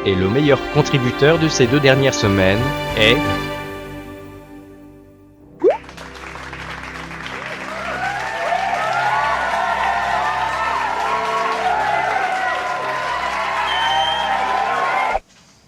et le meilleur contributeur de ces 2 dernières semaines est...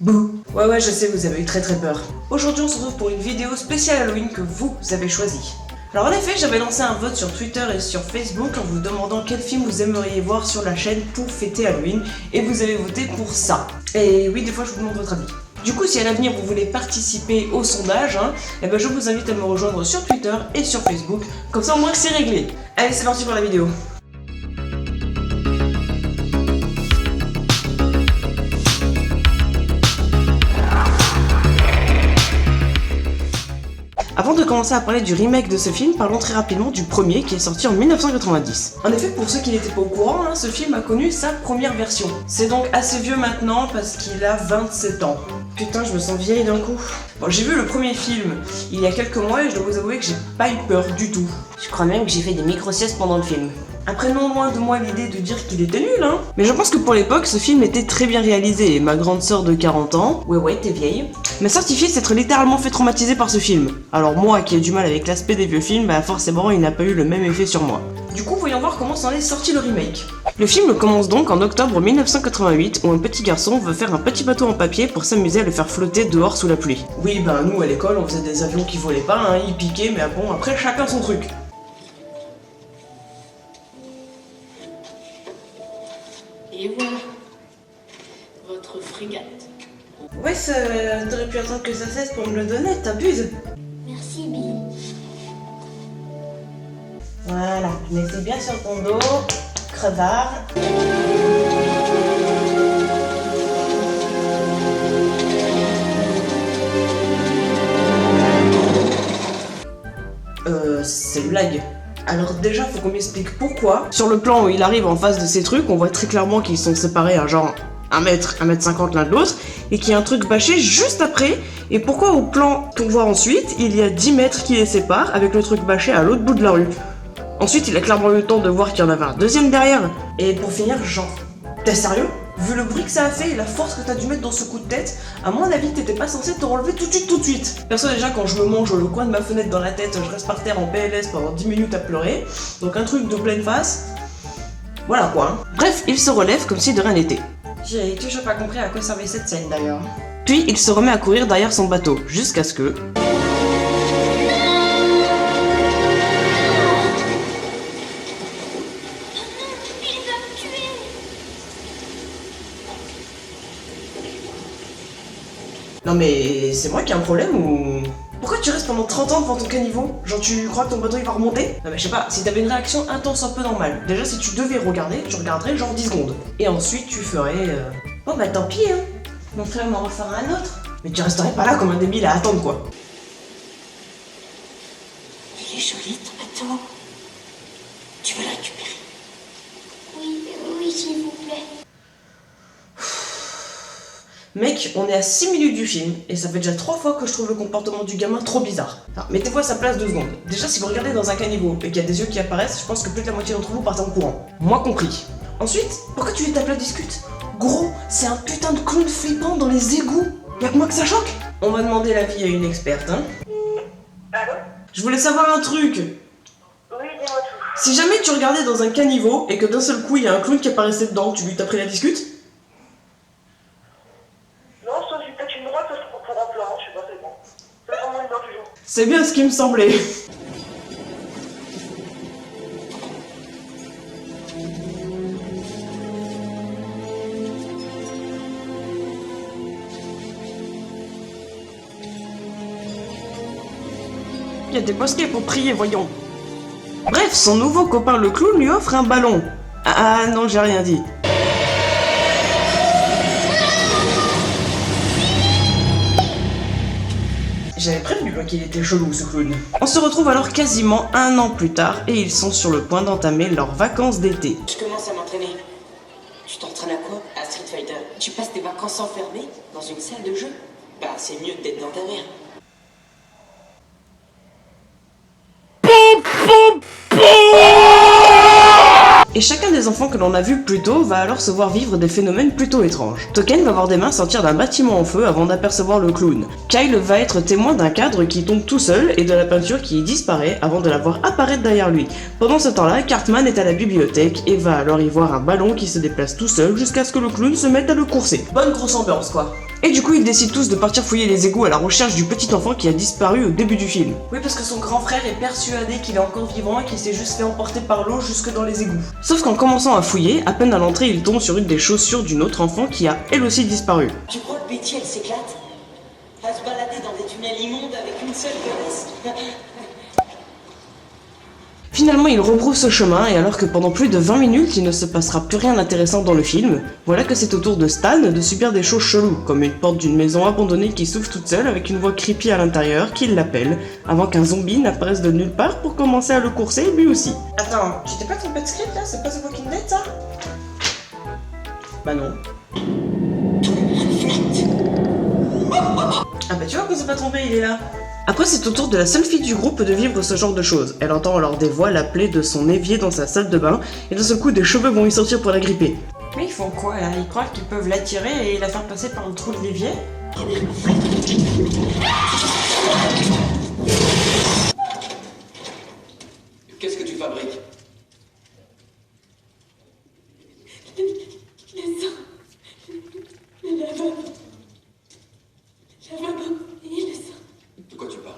Bouh. Ouais, je sais, vous avez eu très peur. Aujourd'hui, on se retrouve pour une vidéo spéciale Halloween que vous avez choisie. Alors en effet, j'avais lancé un vote sur Twitter et sur Facebook en vous demandant quel film vous aimeriez voir sur la chaîne pour fêter Halloween, et vous avez voté pour ça. Et oui, des fois je vous demande votre avis. Du coup, si à l'avenir vous voulez participer au sondage, eh ben je vous invite à me rejoindre sur Twitter et sur Facebook, comme ça au moins c'est réglé. Allez, c'est parti pour la vidéo. Avant de commencer à parler du remake de ce film, parlons très rapidement du premier qui est sorti en 1990. En effet, pour ceux qui n'étaient pas au courant, ce film a connu sa première version. C'est donc assez vieux maintenant parce qu'il a 27 ans. Putain, je me sens vieille d'un coup. Bon, j'ai vu le premier film il y a quelques mois et je dois vous avouer que j'ai pas eu peur du tout. Je crois même que j'ai fait des micro-siestes pendant le film. Après, non loin de moi l'idée de dire qu'il était nul, mais je pense que pour l'époque, ce film était très bien réalisé et ma grande sœur de 40 ans, ouais, t'es vieille, m'a certifié s'être littéralement fait traumatiser par ce film. Alors moi, qui ai du mal avec l'aspect des vieux films, forcément, il n'a pas eu le même effet sur moi. Du coup, voyons voir comment s'en est sorti le remake. Le film commence donc en octobre 1988 où un petit garçon veut faire un petit bateau en papier pour s'amuser à le faire flotter dehors sous la pluie. Oui, nous à l'école, on faisait des avions qui volaient pas, ils piquaient, mais bon, après chacun son truc. Et voilà, votre frégate. Ouais, t'aurais pu attendre que ça cesse pour me le donner, t'abuses. Merci, Billy. Voilà, mets-le bien sur ton dos, crevard. C'est une blague. Alors déjà, faut qu'on m'explique pourquoi. Sur le plan où il arrive en face de ces trucs, on voit très clairement qu'ils sont séparés à genre 1 mètre, 1m50 l'un de l'autre, et qu'il y a un truc bâché juste après, et pourquoi au plan qu'on voit ensuite, il y a 10 mètres qui les séparent, avec le truc bâché à l'autre bout de la rue. Ensuite, il a clairement eu le temps de voir qu'il y en avait un deuxième derrière. Et pour finir, genre, t'es sérieux? Vu le bruit que ça a fait et la force que t'as dû mettre dans ce coup de tête, à mon avis, t'étais pas censé te relever tout de suite. Perso, déjà, quand je me mange le coin de ma fenêtre dans la tête, je reste par terre en PLS pendant 10 minutes à pleurer. Donc un truc de pleine face. Voilà quoi. Bref, il se relève comme si de rien n'était. J'ai toujours pas compris à quoi servait cette scène d'ailleurs. Puis il se remet à courir derrière son bateau, jusqu'à ce que... Non mais c'est moi qui ai un problème ou... Pourquoi tu restes pendant 30 ans devant ton caniveau? Genre tu crois que ton bateau il va remonter? Non mais je sais pas, si t'avais une réaction intense un peu normale. Déjà si tu devais regarder, tu regarderais genre 10 secondes. Et ensuite tu ferais... Bon tant pis Mon frère m'en refera un autre. Mais tu resterais pas là comme un débile à attendre quoi. Il est joli ton bateau. Tu veux le récupérer? Oui, s'il vous plaît. Mec, on est à 6 minutes du film, et ça fait déjà 3 fois que je trouve le comportement du gamin trop bizarre. Alors, mettez-vous à sa place 2 secondes. Déjà, si vous regardez dans un caniveau et qu'il y a des yeux qui apparaissent, je pense que plus de la moitié d'entre vous partent en courant. Moi compris. Ensuite, pourquoi tu lui tapes la discute? Gros, c'est un putain de clown flippant dans les égouts. Y'a que moi que ça choque? On va demander l'avis à une experte, Allô? Je voulais savoir un truc. Oui, dis-moi tout. Si jamais tu regardais dans un caniveau et que d'un seul coup il y a un clown qui apparaissait dedans, tu lui taperais la discute? Non, sauf si peut-être une droite parce que pour un plan, je sais pas, c'est bon. C'est vraiment une heure toujours. C'est bien ce qui me semblait. Il y a des mosquées pour prier, voyons. Bref, son nouveau copain le clown lui offre un ballon. Ah non, j'ai rien dit. J'avais prévenu qu'il était chelou ce clown. On se retrouve alors quasiment 1 an plus tard et ils sont sur le point d'entamer leurs vacances d'été. Je commence à m'entraîner. Tu t'entraînes à quoi? À Street Fighter. Tu passes tes vacances enfermées dans une salle de jeu? C'est mieux d'être dans ta mère. Et chacun des enfants que l'on a vus plus tôt va alors se voir vivre des phénomènes plutôt étranges. Token va voir des mains sortir d'un bâtiment en feu avant d'apercevoir le clown. Kyle va être témoin d'un cadre qui tombe tout seul et de la peinture qui disparaît avant de la voir apparaître derrière lui. Pendant ce temps-là, Cartman est à la bibliothèque et va alors y voir un ballon qui se déplace tout seul jusqu'à ce que le clown se mette à le courser. Bonne grosse ambiance quoi. Et du coup, ils décident tous de partir fouiller les égouts à la recherche du petit enfant qui a disparu au début du film. Oui, parce que son grand frère est persuadé qu'il est encore vivant et qu'il s'est juste fait emporter par l'eau jusque dans les égouts. Sauf qu'en commençant à fouiller, à peine à l'entrée, il tombe sur une des chaussures d'une autre enfant qui a elle aussi disparu. Tu crois que Betty, elle s'éclate à se balader dans des tunnels immondes avec une seule connasse? Finalement, il rebrousse chemin et alors que pendant plus de 20 minutes, il ne se passera plus rien d'intéressant dans le film, voilà que c'est au tour de Stan de subir des choses cheloues, comme une porte d'une maison abandonnée qui s'ouvre toute seule avec une voix creepy à l'intérieur qui l'appelle, avant qu'un zombie n'apparaisse de nulle part pour commencer à le courser lui aussi. Attends, tu t'es pas trompé de script là? C'est pas The Walking Dead ça? Bah non. Ah bah tu vois qu'on s'est pas trompé, il est là. Après, c'est au tour de la seule fille du groupe de vivre ce genre de choses. Elle entend alors des voix l'appeler de son évier dans sa salle de bain, et d'un seul coup, des cheveux vont y sortir pour la gripper. Mais ils font quoi là? Ils croient qu'ils peuvent l'attirer et la faire passer par le trou de l'évier? Qu'est-ce que tu fabriques? Le sang. La vapeur. La vapeur et le sang. De quoi tu parles?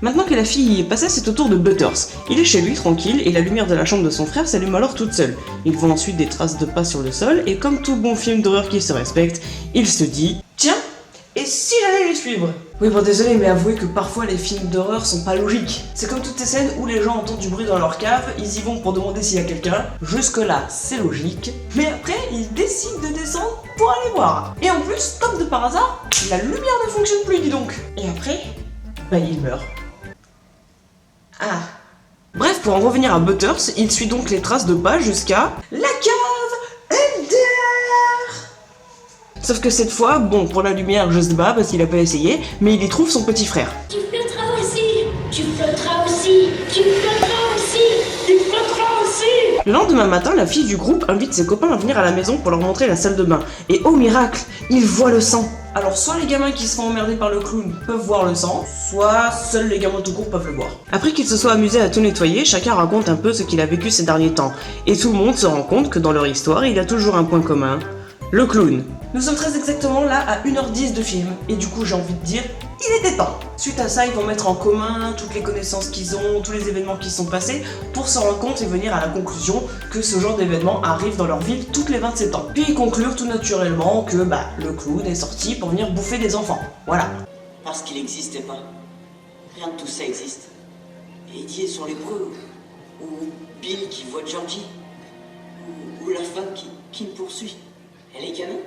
Maintenant que la fille y est passée, c'est au tour de Butters. Il est chez lui, tranquille, et la lumière de la chambre de son frère s'allume alors toute seule. Il voit ensuite des traces de pas sur le sol, et comme tout bon film d'horreur qui se respecte, il se dit « Tiens, et si j'allais les suivre ?» Oui bon désolé, mais avouez que parfois les films d'horreur sont pas logiques. C'est comme toutes ces scènes où les gens entendent du bruit dans leur cave, ils y vont pour demander s'il y a quelqu'un. Jusque là, c'est logique. Mais après, ils décident de descendre pour aller voir. Et en plus, comme de par hasard, la lumière ne fonctionne plus, dis donc. Et après, bah il meurt. Ah. Bref, pour en revenir à Butters, il suit donc les traces de pas jusqu'à la cave MDR. Sauf que cette fois, bon, pour la lumière, je sais pas parce qu'il a pas essayé, mais il y trouve son petit frère. Tu flotteras aussi. Tu flotteras aussi. Tu flotteras aussi. Tu flotteras aussi. Le lendemain matin, la fille du groupe invite ses copains à venir à la maison pour leur montrer la salle de bain. Et oh miracle, ils voient le sang. Alors soit les gamins qui se font emmerder par le clown peuvent voir le sang, soit seuls les gamins tout court peuvent le voir. Après qu'ils se soient amusés à tout nettoyer, chacun raconte un peu ce qu'il a vécu ces derniers temps. Et tout le monde se rend compte que dans leur histoire, il y a toujours un point commun, le clown. Nous sommes très exactement là à 1h10 de film, et du coup j'ai envie de dire, il était temps. Suite à ça, ils vont mettre en commun toutes les connaissances qu'ils ont, tous les événements qui se sont passés, pour se rendre compte et venir à la conclusion que ce genre d'événement arrive dans leur ville toutes les 27 ans. Puis ils conclurent tout naturellement que le clown est sorti pour venir bouffer des enfants. Voilà. Parce qu'il n'existait pas. Rien de tout ça existe. Et Eddie est son lépreux. Ou Bill qui voit Georgie. Ou la femme qui me poursuit. Elle est canon.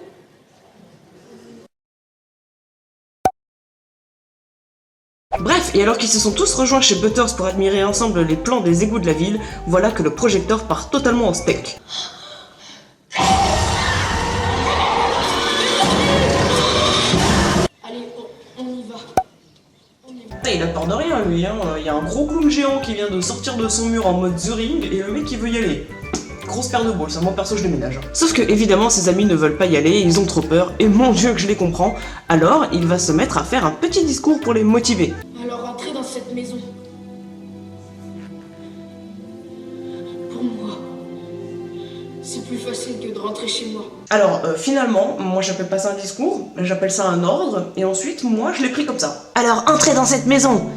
Bref, et alors qu'ils se sont tous rejoints chez Butters pour admirer ensemble les plans des égouts de la ville, voilà que le projecteur part totalement en steak. Allez, on y va. Il a peur de rien lui, hein. Il y a un gros clown géant qui vient de sortir de son mur en mode The Ring et le mec il veut y aller. Grosse paire de boules, ça moi perso je déménage. Sauf que évidemment ses amis ne veulent pas y aller, ils ont trop peur, et mon dieu que je les comprends. Alors il va se mettre à faire un petit discours pour les motiver. Alors entrez dans cette maison. Pour moi, c'est plus facile que de rentrer chez moi. Alors finalement, moi j'appelle pas ça un discours, j'appelle ça un ordre, et ensuite moi je l'ai pris comme ça. Alors entrez dans cette maison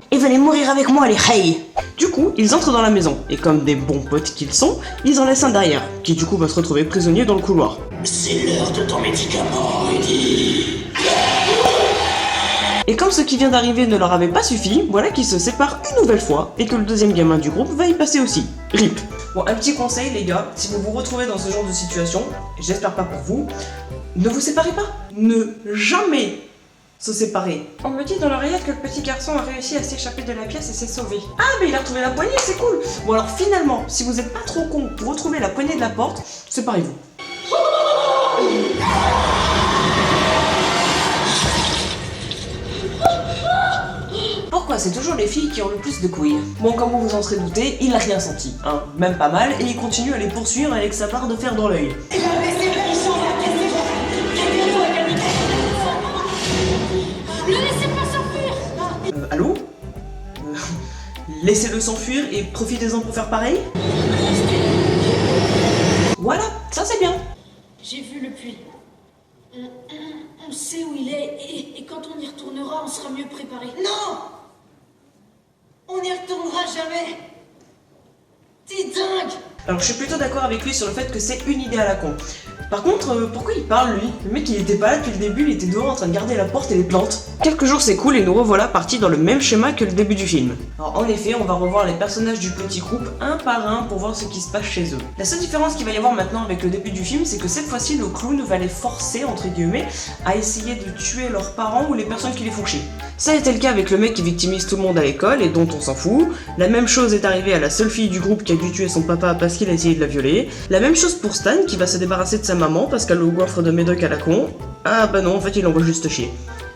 et venez mourir avec moi les hey. Du coup, ils entrent dans la maison, et comme des bons potes qu'ils sont, ils en laissent un derrière, qui du coup va se retrouver prisonnier dans le couloir. C'est l'heure de ton médicament, Eddie. Et comme ce qui vient d'arriver ne leur avait pas suffi, voilà qu'ils se séparent une nouvelle fois, et que le deuxième gamin du groupe va y passer aussi. RIP. Bon, un petit conseil les gars, si vous vous retrouvez dans ce genre de situation, et j'espère pas pour vous, ne vous séparez pas. Ne jamais se séparer. On me dit dans l'oreillette que le petit garçon a réussi à s'échapper de la pièce et s'est sauvé. Ah mais il a retrouvé la poignée, c'est cool. Bon alors finalement, si vous êtes pas trop con pour retrouver la poignée de la porte, séparez-vous. Pourquoi c'est toujours les filles qui ont le plus de couilles. Bon, comme vous vous en serez douté, il n'a rien senti, hein, même pas mal, et il continue à les poursuivre avec sa barre de fer dans l'œil. Ne laissez pas s'enfuir. Allô Laissez-le s'enfuir et profitez-en pour faire pareil. Voilà, ça c'est bien. J'ai vu le puits. On sait où il est et quand on y retournera, on sera mieux préparé. Non! On n'y retournera jamais! T'es dingue! Alors je suis plutôt d'accord avec lui sur le fait que c'est une idée à la con. Par contre, pourquoi il parle lui? Le mec il était pas là depuis le début, il était dehors en train de garder la porte et les plantes. Quelques jours c'est cool et nous revoilà partis dans le même schéma que le début du film. Alors en effet, on va revoir les personnages du petit groupe un par un pour voir ce qui se passe chez eux. La seule différence qu'il va y avoir maintenant avec le début du film, c'est que cette fois-ci le clown va les forcer, entre guillemets, à essayer de tuer leurs parents ou les personnes qui les font chier. Ça a été le cas avec le mec qui victimise tout le monde à l'école et dont on s'en fout. La même chose est arrivée à la seule fille du groupe qui a dû tuer son papa parce qu'il a essayé de la violer. La même chose pour Stan qui va se débarrasser de sa maman parce qu'elle le goinfre de médoc à la con. Ah bah non, en fait il envoie juste chier.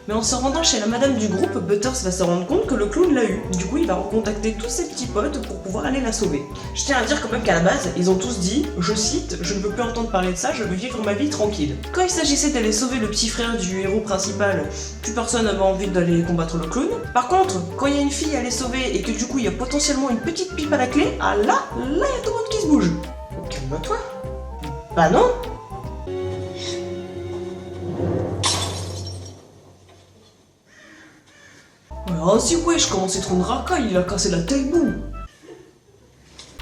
Mais en se rendant chez la madame du groupe, Butters va se rendre compte que le clown l'a eu. Du coup, il va recontacter tous ses petits potes pour pouvoir aller la sauver. Je tiens à dire quand même qu'à la base, ils ont tous dit, je cite, je ne veux plus entendre parler de ça, je veux vivre ma vie tranquille. Quand il s'agissait d'aller sauver le petit frère du héros principal, plus personne n'avait envie d'aller combattre le clown. Par contre, quand il y a une fille à les sauver et que du coup il y a potentiellement une petite pipe à la clé, ah là, il y a tout le monde qui se bouge. Calme-toi. Bah non. Vas-y wesh, comment c'est trop une racaille, il a cassé la taille-boue.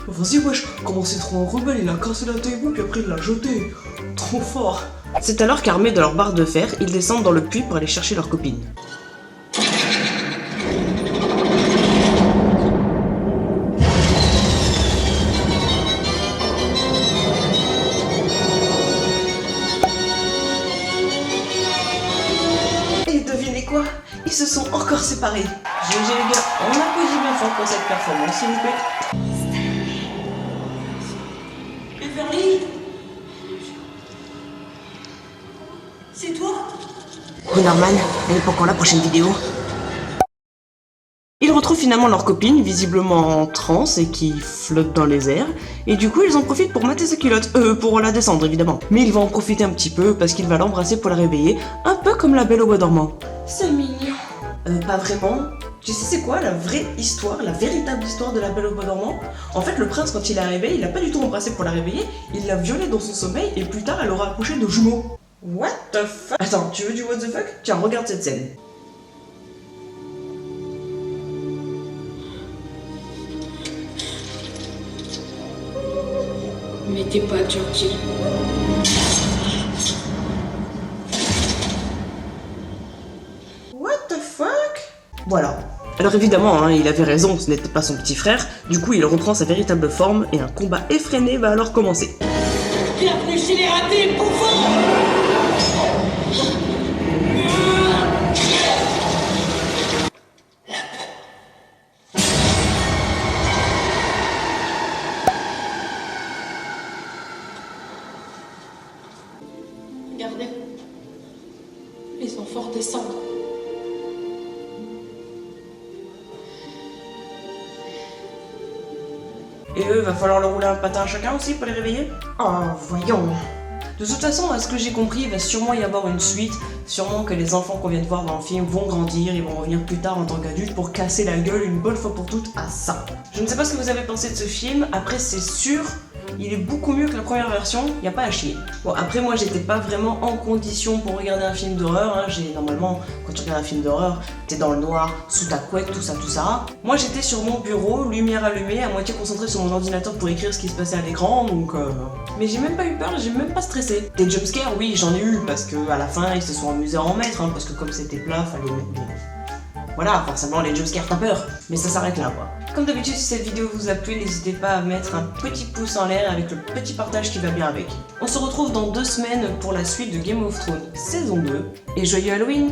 Vas-y wesh, comment c'est trop un rebelle, il a cassé la taille-boue puis après il l'a jeté. Trop fort. C'est alors qu'armés de leur barre de fer, ils descendent dans le puits pour aller chercher leur copine. Et devinez quoi? Ils se sont encore séparés. GG les gars, on applaudit bien fort pour cette performance, s'il vous plaît. Beverly? C'est toi? Oui Norman, et pour quand la prochaine vidéo? Ils retrouvent finalement leur copine, visiblement en transe et qui flotte dans les airs, et du coup ils en profitent pour mater sa culotte, pour la descendre évidemment. Mais il va en profiter un petit peu parce qu'il va l'embrasser pour la réveiller, un peu comme la Belle au bois dormant. C'est mignon. Pas vraiment. Tu sais c'est quoi la vraie histoire, la véritable histoire de la Belle au bois dormant? En fait le prince quand il est arrivé, il l'a pas du tout embrassé pour la réveiller, il l'a violée dans son sommeil et plus tard elle aura accouché de jumeaux. What the fuck? Attends, tu veux du what the fuck? Tiens, regarde cette scène. Mais t'es pas Georgie. What the fuck? Voilà. Alors évidemment, hein, il avait raison, ce n'était pas son petit frère, du coup il reprend sa véritable forme et un combat effréné va alors commencer. Bienvenue chez les ratés, bouffons! Regardez. Les enfants descendent. Et eux, va falloir leur rouler un patin à chacun aussi pour les réveiller? Oh, voyons. De toute façon, à ce que j'ai compris, il va sûrement y avoir une suite, sûrement que les enfants qu'on vient de voir dans le film vont grandir, ils vont revenir plus tard en tant qu'adultes pour casser la gueule une bonne fois pour toutes à ça. Je ne sais pas ce que vous avez pensé de ce film, après c'est sûr, il est beaucoup mieux que la première version, y a pas à chier. Bon après moi j'étais pas vraiment en condition pour regarder un film d'horreur, hein. Normalement quand tu regardes un film d'horreur, t'es dans le noir, sous ta couette, tout ça. Moi j'étais sur mon bureau, lumière allumée, à moitié concentré sur mon ordinateur pour écrire ce qui se passait à l'écran, donc Mais j'ai même pas eu peur, j'ai même pas stressé. Des jumpscares, oui j'en ai eu, parce que à la fin ils se sont amusés à en mettre, hein, parce que comme c'était plat, fallait mettre des... Voilà, forcément les jumpscares t'as peur, mais ça s'arrête là quoi. Comme d'habitude, si cette vidéo vous a plu, n'hésitez pas à mettre un petit pouce en l'air avec le petit partage qui va bien avec. On se retrouve dans 2 semaines pour la suite de Game of Thrones saison 2, et joyeux Halloween!